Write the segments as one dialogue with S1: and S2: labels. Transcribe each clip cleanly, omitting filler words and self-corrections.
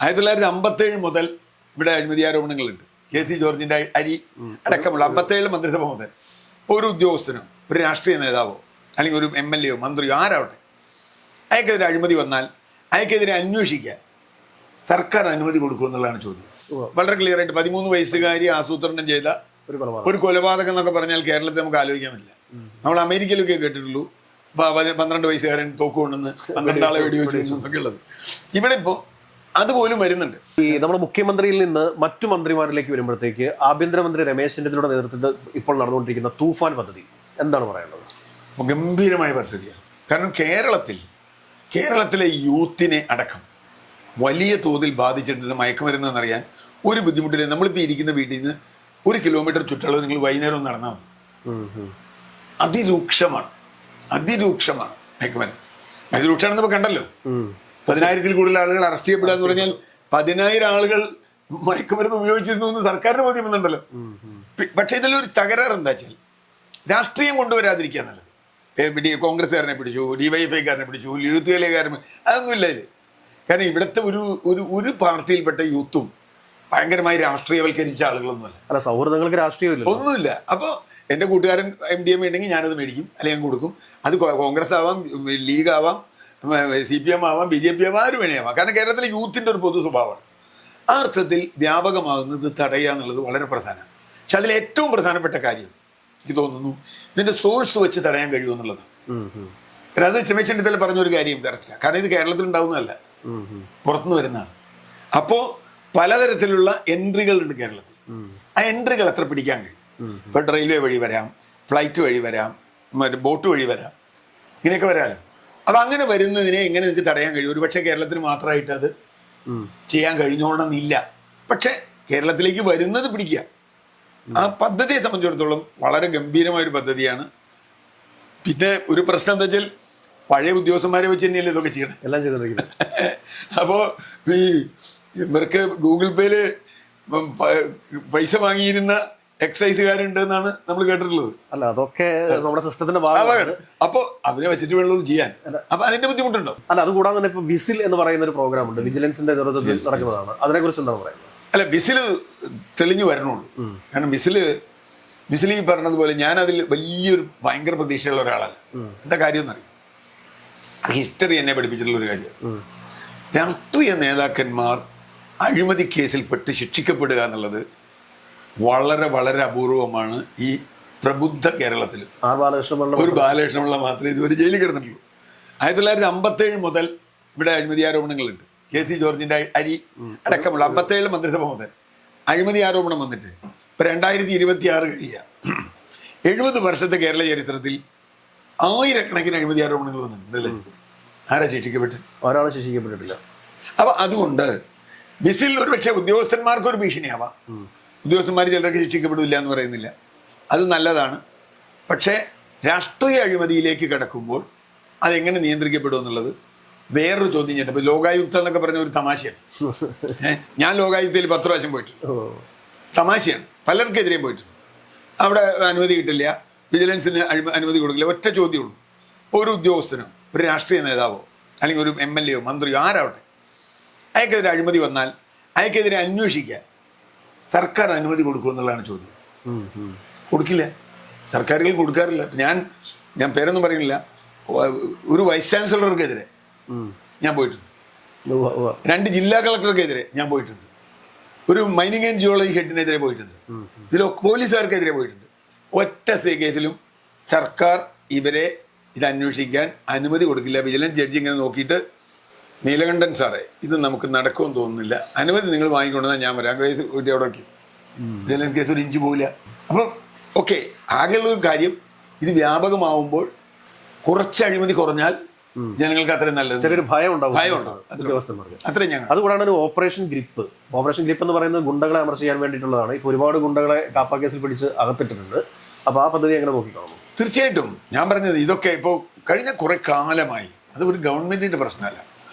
S1: 1957 മുതൽ ഇവിടെ അഴിമതി ആരോപണങ്ങളുണ്ട്. KC ജോർജിന്റെ അരി അടക്കമുള്ള 57 മന്ത്രിസഭ മുതൽ ഒരു ഉദ്യോഗസ്ഥനോ ഒരു രാഷ്ട്രീയ നേതാവോ അല്ലെങ്കിൽ ഒരു MLA യോ മന്ത്രിയോ ആരാവട്ടെ അയാൾക്കെതിരെ അഴിമതി വന്നാൽ അയാൾക്കെതിരെ അന്വേഷിക്കാൻ സർക്കാർ അനുമതി കൊടുക്കുമെന്നുള്ളതാണ് ചോദ്യം. വളരെ ക്ലിയർ ആയിട്ട് 13 വയസ്സുകാരി ആസൂത്രണം ചെയ്ത ഒരു കൊലപാതകം എന്നൊക്കെ പറഞ്ഞാൽ കേരളത്തിൽ നമുക്ക് ആലോചിക്കാൻ പറ്റില്ല. നമ്മൾ അമേരിക്കയിലൊക്കെ കേട്ടിട്ടുള്ളൂ 12 വയസ്സുകാരൻ തോക്ക് കൊണ്ടെന്ന് 12 ആളെ വെടിവെച്ചു എന്നൊക്കെ ഉള്ളത്. ഇവിടെ ഇപ്പോൾ അതുപോലും വരുന്നുണ്ട്.
S2: ഈ നമ്മുടെ മുഖ്യമന്ത്രിയിൽ നിന്ന് മറ്റു മന്ത്രിമാരിലേക്ക് വരുമ്പോഴത്തേക്ക് ആഭ്യന്തരമന്ത്രി രമേശ് ചെന്നിത്തലയുടെ നേതൃത്വത്തിൽ ഇപ്പോൾ നടന്നുകൊണ്ടിരിക്കുന്ന തൂഫാൻ പദ്ധതി എന്താണ് പറയാനുള്ളത്?
S1: ഗംഭീരമായ പദ്ധതിയാണ്. കാരണം കേരളത്തിലെ യൂത്തിനെ അടക്കം വലിയ തോതിൽ ബാധിച്ചിട്ടുണ്ട് മയക്കുമരുന്നെന്നറിയാൻ ഒരു ബുദ്ധിമുട്ടില്ല. നമ്മളിപ്പോൾ ഇരിക്കുന്ന വീട്ടിൽ നിന്ന് 1 കിലോമീറ്റർ ചുറ്റളവ് നിങ്ങൾ വൈകുന്നേരം ഒന്ന് നടന്നാൽ മതി. അതിരൂക്ഷമാണ് മയക്കുമരുന്ന്. അതിരൂക്ഷമാണെന്ന് ഇപ്പോൾ കണ്ടല്ലോ. 10,000-ൽ കൂടുതൽ ആളുകൾ അറസ്റ്റ് ചെയ്യപ്പെടുക എന്ന് പറഞ്ഞാൽ 10,000 ആളുകൾ മയക്കുമരുന്ന് ഉപയോഗിച്ചിരുന്നു എന്ന് സർക്കാരിന് ബോധ്യം വന്നുണ്ടല്ലോ. പക്ഷേ ഇതിലൊരു തകരാറ് എന്താ വെച്ചാൽ രാഷ്ട്രീയം കൊണ്ടുവരാതിരിക്കുക നല്ലത്. കോൺഗ്രസ്സുകാരനെ പിടിച്ചു, DYFIക്കാരനെ പിടിച്ചു, യൂത്ത് വേലക്കാരൻ, അതൊന്നുമില്ല ഇത്. കാരണം ഇവിടുത്തെ ഒരു പാർട്ടിയിൽപ്പെട്ട യൂത്തും ഭയങ്കരമായി രാഷ്ട്രീയവൽക്കരിച്ച ആളുകളൊന്നുമല്ല.
S2: സൗഹൃദങ്ങൾക്ക് രാഷ്ട്രീയമില്ല,
S1: ഒന്നുമില്ല. അപ്പോൾ എൻ്റെ കൂട്ടുകാരൻ MDMA ഉണ്ടെങ്കിൽ ഞാനത് മേടിക്കും, അല്ലെങ്കിൽ ഞാൻ കൊടുക്കും. അത് കോൺഗ്രസ് ആവാം, ലീഗ് ആവാം, CPM ആവാം, BJP ആവാം, ആരും വേണേയാവാം. കാരണം കേരളത്തിലെ യൂത്തിൻ്റെ ഒരു പൊതു സ്വഭാവമാണ്. ആ അർത്ഥത്തിൽ വ്യാപകമാകുന്നത് തടയുക എന്നുള്ളത് വളരെ പ്രധാനമാണ്. പക്ഷെ അതിൽ ഏറ്റവും പ്രധാനപ്പെട്ട കാര്യം എനിക്ക് തോന്നുന്നു ഇതിൻ്റെ സോഴ്സ് വെച്ച് തടയാൻ കഴിയുമെന്നുള്ളതാണ്. കാരണം അത് രമേശ് ചെന്നിത്തല പറഞ്ഞൊരു കാര്യം കറക്റ്റാണ്. കാരണം ഇത് കേരളത്തിൽ ഉണ്ടാവുന്നതല്ല, പുറത്തുനിന്ന് വരുന്നതാണ്. അപ്പോൾ പലതരത്തിലുള്ള എൻട്രികളുണ്ട് കേരളത്തിൽ. ആ എൻട്രികൾ എത്ര പിടിക്കാൻ കഴിയും? ഇപ്പോൾ റെയിൽവേ വഴി വരാം, ഫ്ലൈറ്റ് വഴി വരാം, മറ്റേ ബോട്ട് വഴി വരാം, ഇങ്ങനെയൊക്കെ വരാമല്ലോ. അപ്പം അങ്ങനെ വരുന്നതിനെ എങ്ങനെ നിങ്ങൾക്ക് തടയാൻ കഴിയും? ഒരുപക്ഷെ കേരളത്തിന് മാത്രമായിട്ട് അത് ചെയ്യാൻ കഴിഞ്ഞോണമെന്നില്ല. പക്ഷെ കേരളത്തിലേക്ക് വരുന്നത് പിടിക്കുക. ആ പദ്ധതിയെ സംബന്ധിച്ചിടത്തോളം വളരെ ഗംഭീരമായൊരു പദ്ധതിയാണ്. പിന്നെ ഒരു പ്രശ്നം എന്താ വെച്ചാൽ പഴയ ഉദ്യോഗസ്ഥന്മാരെ വെച്ച് തന്നെയല്ലേ ഇതൊക്കെ ചെയ്യണം,
S2: എല്ലാം ചെയ്തിരിക്കുന്നത്.
S1: അപ്പോൾ ഈ ഇവർക്ക് ഗൂഗിൾ പേയിൽ പൈസ വാങ്ങിയിരുന്ന എക്സൈസുകാരുണ്ട് എന്നാണ് നമ്മൾ കേട്ടിട്ടുള്ളത്.
S2: അല്ല, അതൊക്കെ നമ്മുടെ സിസ്റ്റത്തിന്റെ ഭാഗമാണ്.
S1: അപ്പോൾ അവരെ വെച്ചിട്ട് വേണ്ടത് ചെയ്യാൻ. അപ്പൊ അതിന്റെ ബുദ്ധിമുട്ടുണ്ടോ?
S2: അല്ല, അത് കൂടാതെ തന്നെ ഇപ്പൊ വിസിൽ എന്ന് പറയുന്ന ഒരു പ്രോഗ്രാം ഉണ്ട്, വിജിലൻസിന്റെ നേതൃത്വത്തിൽ നടക്കുന്നതാണ്. അതിനെ കുറിച്ച് എന്താണ് പറയുന്നത്?
S1: അല്ല, വിസില് തെളിഞ്ഞു വരണുള്ളൂ. കാരണം വിസിൽ ഈ പറഞ്ഞതുപോലെ ഞാൻ അതിൽ വലിയൊരു ഭയങ്കര പ്രതീക്ഷയുള്ള ഒരാളല്ല. എന്താ കാര്യം എന്നറിയാം, ഹിസ്റ്ററി എന്നെ പഠിപ്പിച്ചിട്ടുള്ള ഒരു കാര്യമാണ്. രാഷ്ട്രീയ നേതാക്കന്മാർ അഴിമതി കേസിൽ പെട്ട് ശിക്ഷിക്കപ്പെടുക എന്നുള്ളത് വളരെ വളരെ അപൂർവമാണ്. ഈ പ്രബുദ്ധ കേരളത്തിൽ ഒരു ബാലകൃഷ്ണപിള്ള മാത്രമേ ഇതുവരെ ജയിലിൽ കിടന്നിട്ടുള്ളൂ. 1957 മുതൽ ഇവിടെ അഴിമതി ആരോപണങ്ങളുണ്ട്. KC ജോർജിന്റെ അരി അടക്കമുള്ള 57 മന്ത്രിസഭ മുതൽ അഴിമതി ആരോപണം വന്നിട്ട് ഇപ്പം 2026 കഴിയുക. 70 വർഷത്തെ കേരള ചരിത്രത്തിൽ ആയിരക്കണക്കിന് അഴിമതി ആരോപണങ്ങൾ വന്നിട്ടുണ്ടല്ലേ? ആരാ ശിക്ഷിക്കപ്പെട്ട്?
S2: ഒരാളെ ശിക്ഷിക്കപ്പെട്ടിട്ടില്ല.
S1: അപ്പം അതുകൊണ്ട് വിസിൽ ഒരു പക്ഷേ ഉദ്യോഗസ്ഥന്മാർക്കൊരു ഭീഷണിയാവാം. ഉദ്യോഗസ്ഥന്മാർ ചിലർക്ക് ശിക്ഷിക്കപ്പെടില്ല എന്ന് പറയുന്നില്ല, അത് നല്ലതാണ്. പക്ഷേ രാഷ്ട്രീയ അഴിമതിയിലേക്ക് കിടക്കുമ്പോൾ അതെങ്ങനെ നിയന്ത്രിക്കപ്പെടും എന്നുള്ളത് വേറൊരു ചോദ്യം ചെയ്യട്ടെ. ഇപ്പോൾ ലോകായുക്ത എന്നൊക്കെ പറഞ്ഞ ഒരു തമാശയാണ്. ഞാൻ ലോകായുക്തയിൽ 10 പ്രാവശ്യം പോയിട്ടുണ്ട്. തമാശയാണ്, പലർക്കെതിരെയും പോയിട്ടുണ്ട്. അവിടെ അനുമതി കിട്ടില്ല, വിജിലൻസിന് അനുമതി കൊടുക്കില്ല. ഒറ്റ ചോദ്യമുള്ളൂ, ഒരു ഉദ്യോഗസ്ഥനോ ഒരു രാഷ്ട്രീയ നേതാവോ അല്ലെങ്കിൽ ഒരു MLA യോ മന്ത്രിയോ ആരാവട്ടെ അയാൾക്കെതിരെ അഴിമതി വന്നാൽ അയാൾക്കെതിരെ അന്വേഷിക്കാൻ സർക്കാർ അനുമതി കൊടുക്കുമെന്നുള്ളതാണ് ചോദ്യം. കൊടുക്കില്ല, സർക്കാരുകൾ കൊടുക്കാറില്ല. ഞാൻ പേരൊന്നും പറയുന്നില്ല, ഒരു വൈസ് ചാൻസലർക്കെതിരെ ഞാൻ പോയിട്ടുണ്ട്, 2 ജില്ലാ കളക്ടർക്കെതിരെ ഞാൻ പോയിട്ടുണ്ട്, ഒരു മൈനിങ് ആൻഡ് ജിയോളജി ഹെഡിനെതിരെ പോയിട്ടുണ്ട്, ഇതിലൊക്കെ പോലീസുകാർക്കെതിരെ പോയിട്ടുണ്ട്. ഒറ്റ കേസിലും സർക്കാർ ഇവരെ ഇത് അന്വേഷിക്കാൻ അനുമതി കൊടുക്കില്ല. വിജിലൻസ് ജഡ്ജി ഇങ്ങനെ നോക്കിയിട്ട്, നീലകണ്ഠൻ സാറേ ഇത് നമുക്ക് നടക്കുമെന്ന് തോന്നുന്നില്ല, അനുമതി നിങ്ങൾ വാങ്ങിക്കൊണ്ടെന്നാൽ ഞാൻ വരാം, കേസ് കൂട്ടി അവിടെ വയ്ക്കും. വിജിലൻസ് കേസ് 1 ഇഞ്ച് പോവില്ല. അപ്പം ഓക്കെ, ആകെയുള്ളൊരു കാര്യം ഇത് വ്യാപകമാവുമ്പോൾ കുറച്ച് അഴിമതി കുറഞ്ഞാൽ ജനങ്ങൾക്ക് അത്രയും നല്ലത്.
S2: ചെറിയൊരു ഭയം ഉണ്ടാവും
S1: ഉദ്യോഗസ്ഥന്മാർക്ക്. അത്രയും ഞങ്ങൾ
S2: അതുകൂടാണ് ഒരു ഓപ്പറേഷൻ ഗ്രിപ്പ് എന്ന് പറയുന്നത് ഗുണ്ടകളെ അമർച്ച ചെയ്യാൻ വേണ്ടിയിട്ടുള്ളതാണ്. ഇപ്പോൾ ഒരുപാട് ഗുണ്ടകളെ കാപ്പ കേസിൽ പിടിച്ച് അകത്തിട്ടിട്ടുണ്ട്. അപ്പോൾ ആ പദ്ധതി എങ്ങനെ നോക്കിക്കാണുന്നു?
S1: തീർച്ചയായിട്ടും ഞാൻ പറഞ്ഞത് ഇതൊക്കെ ഇപ്പോൾ കഴിഞ്ഞ കുറെ കാലമായി, അത് ഒരു ഗവൺമെന്റിന്റെ പ്രശ്നമല്ല,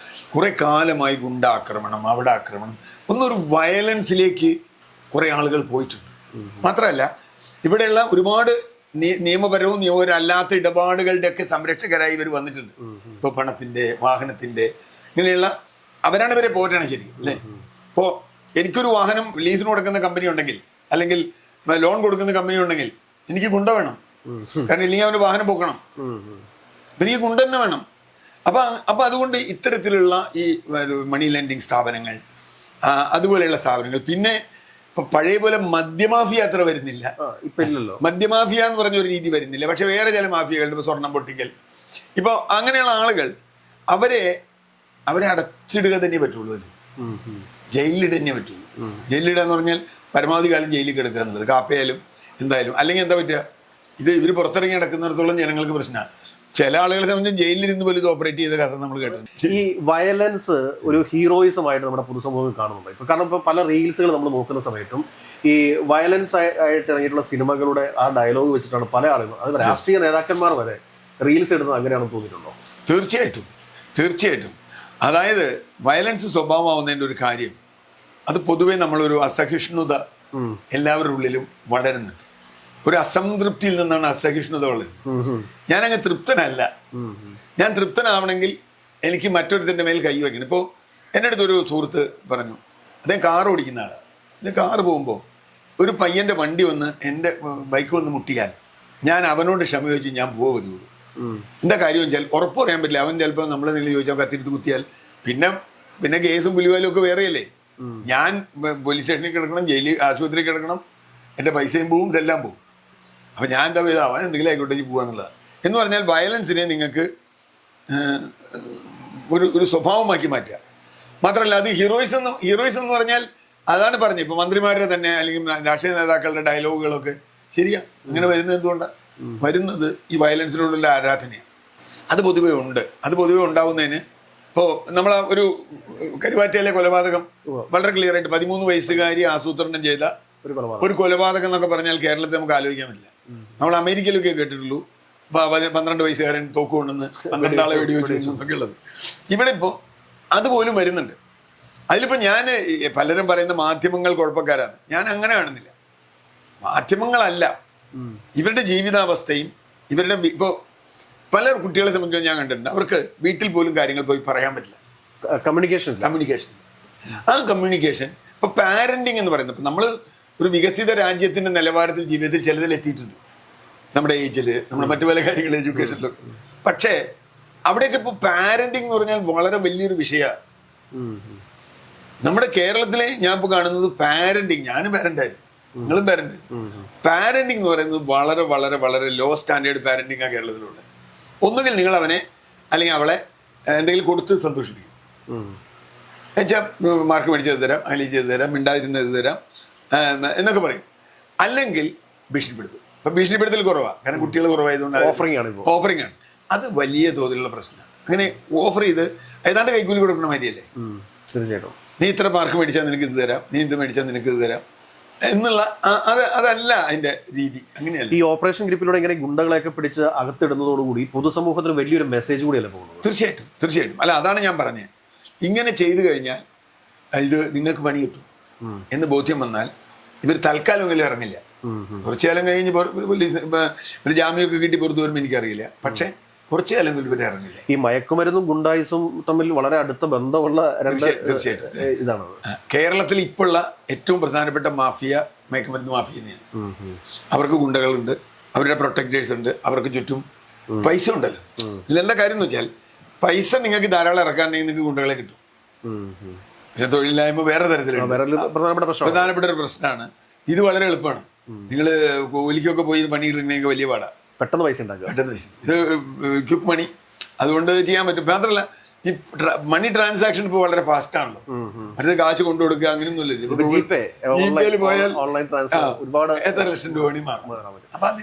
S1: കുറെ കാലമായി ഗുണ്ടാക്രമണം, അവിടെ ആക്രമണം, ഒന്നൊരു വയലൻസിലേക്ക് കുറെ ആളുകൾ പോയിട്ടുണ്ട്. മാത്രമല്ല ഇവിടെയുള്ള ഒരുപാട് നിയമപരവും നിയമപരം അല്ലാത്ത ഇടപാടുകളുടെ ഒക്കെ സംരക്ഷകരായി ഇവർ വന്നിട്ടുണ്ട്. ഇപ്പോൾ പണത്തിന്റെ, വാഹനത്തിന്റെ, ഇങ്ങനെയുള്ള അവരാണ് ഇവരെ പോറ്റാണ് ശരിക്കും, അല്ലേ? ഇപ്പോൾ എനിക്കൊരു വാഹനം ലീസിന് കൊടുക്കുന്ന കമ്പനി ഉണ്ടെങ്കിൽ, അല്ലെങ്കിൽ ലോൺ കൊടുക്കുന്ന കമ്പനി ഉണ്ടെങ്കിൽ എനിക്ക് ഗുണ്ട വേണം. കാരണം ഇല്ലെങ്കിൽ അവന് വാഹനം പൊക്കണം. എനിക്ക് ഗുണ്ട തന്നെ വേണം. അപ്പൊ അതുകൊണ്ട് ഇത്തരത്തിലുള്ള ഈ മണി ലെൻഡിങ് സ്ഥാപനങ്ങൾ, അതുപോലെയുള്ള സ്ഥാപനങ്ങൾ, പിന്നെ ഇപ്പൊ പഴയ പോലെ മദ്യമാഫിയ അത്ര വരുന്നില്ല. മദ്യമാഫിയ എന്ന് പറഞ്ഞ ഒരു രീതി വരുന്നില്ല. പക്ഷെ വേറെ ചില മാഫിയകളുടെ, ഇപ്പൊ സ്വർണം പൊട്ടിക്കൽ, ഇപ്പൊ അങ്ങനെയുള്ള ആളുകൾ അവരെ അടച്ചിടുക തന്നെ പറ്റുള്ളൂ. ജയിലിലിടുക തന്നെ പറ്റുള്ളൂ. ജയിലിലിടുക എന്ന് പറഞ്ഞാൽ പരമാവധി കാലം ജയിലിൽ കിടക്കുക എന്നുള്ളത്, കാപ്പയാലും എന്തായാലും. അല്ലെങ്കിൽ എന്താ പറ്റുക, ഇവർ പുറത്തിറങ്ങി നടക്കുന്നിടത്തോളം ജനങ്ങൾക്ക് പ്രശ്നമാണ്. ചില ആളുകളെ സംബന്ധിച്ച് ജയിലിലിരുന്ന് പോലും ഇത് ഓപ്പറേറ്റ് ചെയ്ത കഥ നമ്മൾ കേട്ടു.
S2: ഈ വയലൻസ് ഒരു ഹീറോയിസം ആയിട്ട് നമ്മുടെ പൊതുസമൂഹം കാണുന്നുണ്ട്. ഇപ്പൊ കാരണം ഇപ്പൊ പല റീൽസുകൾ നമ്മൾ നോക്കുന്ന സമയത്തും ഈ വയലൻസ് ആയിട്ട് ഇറങ്ങിയിട്ടുള്ള സിനിമകളുടെ ആ ഡയലോഗ് വെച്ചിട്ടാണ് പല ആളുകളും, അത് രാഷ്ട്രീയ നേതാക്കന്മാർ വരെ റീൽസ് ഇടുന്നത്. അങ്ങനെയാണെന്ന് തോന്നിയിട്ടുണ്ടോ?
S1: തീർച്ചയായിട്ടും. അതായത് വയലൻസ് സ്വഭാവമാവുന്നതിൻ്റെ ഒരു കാര്യം, അത് പൊതുവെ നമ്മളൊരു അസഹിഷ്ണുത എല്ലാവരുടെ ഉള്ളിലും വളരുന്നുണ്ട്. ഒരു അസംതൃപ്തിയിൽ നിന്നാണ് അസഹിഷ്ണുത വളരുന്നത്. ഞാനങ്ങ് തൃപ്തനല്ല. ഞാൻ തൃപ്തനാവണമെങ്കിൽ എനിക്ക് മറ്റൊരുത്തിൻ്റെ മേൽ കൈ വയ്ക്കണം. ഇപ്പോൾ എൻ്റെ അടുത്തൊരു സുഹൃത്ത് പറഞ്ഞു, അദ്ദേഹം കാർ ഓടിക്കുന്ന ആളാണ്. അദ്ദേഹം കാറ് പോകുമ്പോൾ ഒരു പയ്യൻ്റെ വണ്ടി വന്ന് എൻ്റെ ബൈക്ക് വന്ന് മുട്ടിയാൽ ഞാൻ അവനോട് ക്ഷമ ചോദിച്ച് ഞാൻ പോകുള്ളൂ. എന്താ കാര്യം വെച്ചാൽ ഉറപ്പ് പറയാൻ പറ്റില്ല. അവൻ ചിലപ്പോൾ നമ്മളെ നില ചോദിച്ചാൽ കത്തിരുത്ത് കുത്തിയാൽ പിന്നെ കേസും പുലിവാലും ഒക്കെ വേറെയല്ലേ. ഞാൻ പോലീസ് സ്റ്റേഷനിൽ കിടക്കണം, ജയിലിൽ ആശുപത്രിയിൽ കിടക്കണം, എൻ്റെ പൈസയും പോവും, ഇതെല്ലാം പോവും. അപ്പം ഞാൻ എന്താ ചെയ്താൽ അവൻ എന്തെങ്കിലും ആയിക്കോട്ടേക്ക് പോകാന്നുള്ളതാണ്. എന്ന് പറഞ്ഞാൽ വയലൻസിനെ നിങ്ങൾക്ക് ഒരു സ്വഭാവമാക്കി മാറ്റുക. മാത്രമല്ല അത് ഹീറോയിസം എന്ന് പറഞ്ഞാൽ അതാണ് പറഞ്ഞത്. ഇപ്പോൾ മന്ത്രിമാരുടെ തന്നെ അല്ലെങ്കിൽ രാഷ്ട്രീയ നേതാക്കളുടെ ഡയലോഗുകളൊക്കെ ശരിയാ. അങ്ങനെ വരുന്നത് എന്തുകൊണ്ടാണ്? വരുന്നത് ഈ വയലൻസിനോടുള്ള ആരാധനയാണ്. അത് പൊതുവേ ഉണ്ട്. അത് പൊതുവേ ഉണ്ടാവുന്നതിന് ഇപ്പോൾ നമ്മൾ ഒരു കരുവാറ്റയിലെ കൊലപാതകം വളരെ ക്ലിയർ ആയിട്ട് 13 വയസ്സുകാരി ആസൂത്രണം ചെയ്ത ഒരു കൊലപാതകം എന്നൊക്കെ പറഞ്ഞാൽ കേരളത്തിൽ നമുക്ക് ആലോചിക്കാൻ പറ്റില്ല. നമ്മൾ അമേരിക്കയിലൊക്കെ കേട്ടിട്ടുള്ളൂ 12 വയസ്സുകാരൻ തോക്ക് കൊണ്ടുവന്ന് 12 ആളെ വെടിവെച്ചു എന്നൊക്കെ ഉള്ളത്. ഇവിടെ ഇപ്പോൾ അതുപോലും വരുന്നുണ്ട്. അതിലിപ്പോൾ ഞാൻ പലരും പറയുന്ന മാധ്യമങ്ങൾ കുഴപ്പക്കാരാണ്. ഞാൻ അങ്ങനെ കാണുന്നില്ല. മാധ്യമങ്ങളല്ല, ഇവരുടെ ജീവിതാവസ്ഥയും ഇവരുടെ ഇപ്പോൾ പല കുട്ടികളെ സംബന്ധിച്ച് ഞാൻ കണ്ടിട്ടുണ്ട്, അവർക്ക് വീട്ടിൽ പോലും കാര്യങ്ങൾ പോയി പറയാൻ പറ്റില്ല. കമ്മ്യൂണിക്കേഷൻ ആ കമ്മ്യൂണിക്കേഷൻ ഇപ്പോൾ പാരന്റിങ് എന്ന് പറയുന്നത്, ഇപ്പം നമ്മൾ ഒരു വികസിത രാജ്യത്തിൻ്റെ നിലവാരത്തിൽ ജീവിതത്തിൽ ചിലതിൽ എത്തിയിട്ടുണ്ട്, നമ്മുടെ ഏജിൽ, നമ്മുടെ മറ്റു പല കാര്യങ്ങൾ എഡ്യൂക്കേഷനിലൊക്കെ. പക്ഷേ അവിടെയൊക്കെ ഇപ്പോൾ പാരന്റിങ് എന്ന് പറഞ്ഞാൽ വളരെ വലിയൊരു വിഷയമാണ്. നമ്മുടെ കേരളത്തിലെ ഞാൻ ഇപ്പോൾ കാണുന്നത് പാരന്റിങ്, ഞാനും പാരന്റായിരുന്നു, നിങ്ങളും പാരന്റിങ് എന്ന് പറയുന്നത് വളരെ വളരെ വളരെ ലോ സ്റ്റാൻഡേർഡ് പാരന്റിങ്ങാണ് കേരളത്തിലുള്ളത്. ഒന്നുകിൽ നിങ്ങൾ അവനെ അല്ലെങ്കിൽ അവളെ എന്തെങ്കിലും കൊടുത്ത് സന്തോഷിപ്പിക്കും. എന്നുവെച്ചാൽ മാർക്ക് മേടിച്ചത് തരാം, അലി ചെയ്ത് തരാം, മിണ്ടാതിരുന്നത് തരാം എന്നൊക്കെ പറയും. അല്ലെങ്കിൽ ഭീഷണിപ്പെടുത്തും. ഇപ്പം ഭീഷണിപ്പെടുത്തൽ കുറവാണ്, കാരണം കുട്ടികൾ കുറവായതുകൊണ്ട് ഓഫറിംഗ് ആണ്. അത് വലിയ തോതിലുള്ള പ്രശ്നമാണ്. അങ്ങനെ ഓഫർ ചെയ്ത് ഏതാണ്ട് കൈക്കൂലി കൊടുക്കുന്ന മാതിരിയല്ലേ.
S2: തീർച്ചയായിട്ടും
S1: നീ ഇത്ര മാർക്ക് മേടിച്ചാൽ നിനക്ക് ഇത് തരാം, നീ ഇത് മേടിച്ചാൽ നിനക്ക് ഇത് തരാം എന്നുള്ള അതല്ല അതിന്റെ രീതി. അങ്ങനെയല്ല.
S2: ഈ ഓപ്പറേഷൻ ഗ്രിപ്പിലൂടെ ഇങ്ങനെ ഗുണ്ടകളെയൊക്കെ പിടിച്ച് അകത്തിടുന്നതോടുകൂടി പൊതുസമൂഹത്തിന് വലിയൊരു മെസ്സേജ് കൂടിയല്ല പോകുന്നത്.
S1: തീർച്ചയായിട്ടും. അല്ല, അതാണ് ഞാൻ പറഞ്ഞത്. ഇങ്ങനെ ചെയ്തു കഴിഞ്ഞാൽ ഇത് നിങ്ങൾക്ക് പണി കിട്ടും എന്ന് ബോധ്യം വന്നാൽ ഇവർ തൽക്കാലമെങ്കിലും ഇറങ്ങില്ല. കുറച്ചു കാലം കഴിഞ്ഞ് ഒരു ജാമ്യമൊക്കെ കിട്ടി പുറത്തു വരുമ്പോൾ എനിക്കറിയില്ല. പക്ഷേ കുറച്ചു കാലം ഇവർ ഇറങ്ങില്ല.
S2: ഈ മയക്കുമരുന്നും ഗുണ്ടായുസും തമ്മിൽ വളരെ അടുത്ത ബന്ധമുള്ള
S1: തീർച്ചയായിട്ടും
S2: ഇതാണ്.
S1: കേരളത്തിൽ ഇപ്പോഴുള്ള ഏറ്റവും പ്രധാനപ്പെട്ട മാഫിയ മയക്കുമരുന്ന് മാഫിയ തന്നെയാണ്. അവർക്ക് ഗുണ്ടകളുണ്ട്, അവരുടെ പ്രൊട്ടക്ടേഴ്സ് ഉണ്ട്, അവർക്ക് ചുറ്റും പൈസ ഉണ്ടല്ലോ. ഇതിലെന്താ കാര്യം എന്ന് വെച്ചാൽ പൈസ നിങ്ങൾക്ക് ധാരാളം ഇറക്കാനുണ്ടെങ്കിൽ നിങ്ങൾക്ക് ഗുണ്ടകളെ കിട്ടും. പിന്നെ തൊഴിലില്ലായ്മ വേറെ തരത്തിലുള്ള പ്രധാനപ്പെട്ട ഒരു പ്രശ്നമാണ്. ഇത് വളരെ എളുപ്പമാണ്. നിങ്ങൾ കൂലിക്കൊക്കെ പോയി പണിയിട്ടിട്ടുണ്ടെങ്കിൽ വലിയ പാടാണ്.
S2: പെട്ടെന്ന് പൈസ ഉണ്ടാക്കുക.
S1: ഇത് ക്വിക്ക് മണി, അതുകൊണ്ട് ചെയ്യാൻ പറ്റും. മാത്രമല്ല ഈ മണി ട്രാൻസാക്ഷൻ ഇപ്പോൾ വളരെ ഫാസ്റ്റ് ആണല്ലോ. മറ്റേ കാശ് കൊണ്ടു കൊടുക്കുക അങ്ങനെയൊന്നുമില്ല. ജിപേയിൽ പോയാൽ എത്ര ലക്ഷം രൂപ മാറും. അപ്പൊ അത്